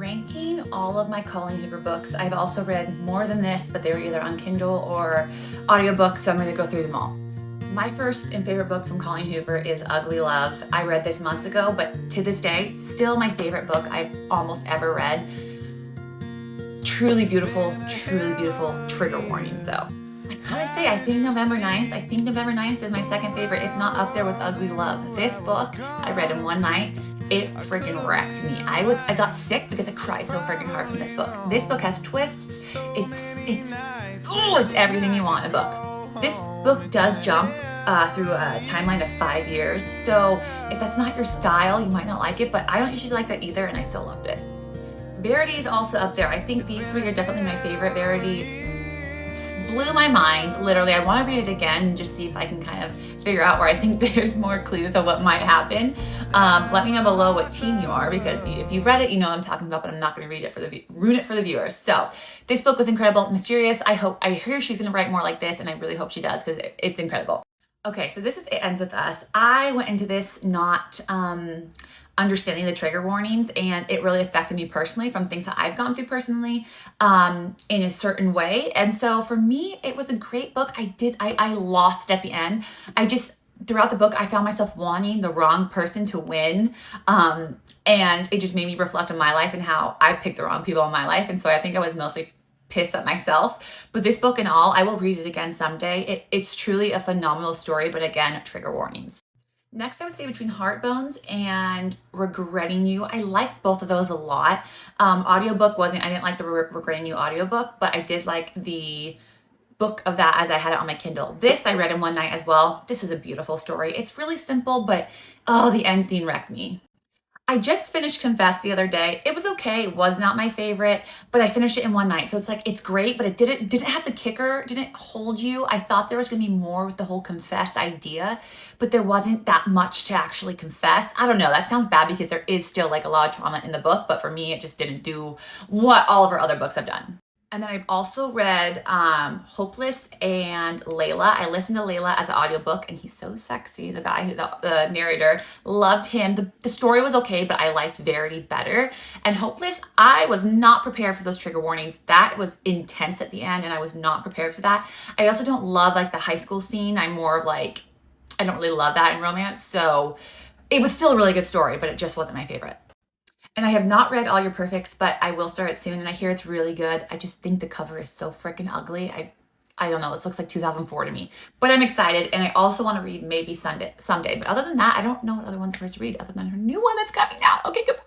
ranking all of my Colleen Hoover books. I've also read more than this, but they were either on Kindle or audiobooks, so I'm going to go through them all. My first and favorite book from Colleen Hoover is Ugly Love. I read this months ago, but to this day, still my favorite book I've almost ever read. Truly beautiful, trigger warnings though. I gotta say, I think November 9th is my second favorite, if not up there with Ugly Love. This book, I read in one night. It freaking wrecked me. I got sick because I cried so freaking hard from this book. This book has twists. It's everything you want in a book. This book does jump through a timeline of 5 years. So if that's not your style, you might not like it, but I don't usually like that either, and I still loved it. Verity is also up there. I think these three are definitely my favorite. Verity blew my mind, literally. I want to read it again and just see if I can kind of figure out where I think there's more clues of what might happen. Let me know below what team you are, because if you've read it, you know what I'm talking about, but I'm not going to ruin it for the viewers. So this book was incredible, mysterious. I hear she's going to write more like this, and I really hope she does, because it's incredible. Okay, so this is It Ends With Us. I went into this not understanding the trigger warnings, and it really affected me personally from things that I've gone through personally in a certain way. And so for me, it was a great book. I lost it at the end. Throughout the book, I found myself wanting the wrong person to win. And it just made me reflect on my life and how I picked the wrong people in my life. And so I think I was mostly pissed at myself. But this book and all, I will read it again someday. It's truly a phenomenal story, but again, trigger warnings. Next, I would say between Heartbones and Regretting You. I like both of those a lot. I didn't like the Regretting You audiobook, but I did like the book of that as I had it on my Kindle. This I read in one night as well. This is a beautiful story. It's really simple, but the ending wrecked me. I just finished Confess the other day. It was okay. It was not my favorite, but I finished it in one night. So it's like, it's great, but it didn't have the kicker, didn't hold you. I thought there was gonna be more with the whole confess idea, but there wasn't that much to actually confess. I don't know, that sounds bad because there is still like a lot of trauma in the book, but for me, it just didn't do what all of her other books have done. And then I've also read Hopeless and Layla. I listened to Layla as an audiobook, and he's so sexy. The guy, the narrator, loved him. The story was okay, but I liked Verity better. And Hopeless, I was not prepared for those trigger warnings. That was intense at the end, and I was not prepared for that. I also don't love like the high school scene. I'm more of like, I don't really love that in romance. So it was still a really good story, but it just wasn't my favorite. And I have not read All Your Perfects, but I will start it soon, and I hear it's really good. I just think the cover is so freaking ugly. I don't know, it looks like 2004 to me. But I'm excited, and I also want to read Maybe Someday. But other than that, I don't know what other ones for us to read other than her new one that's coming out. Okay, goodbye.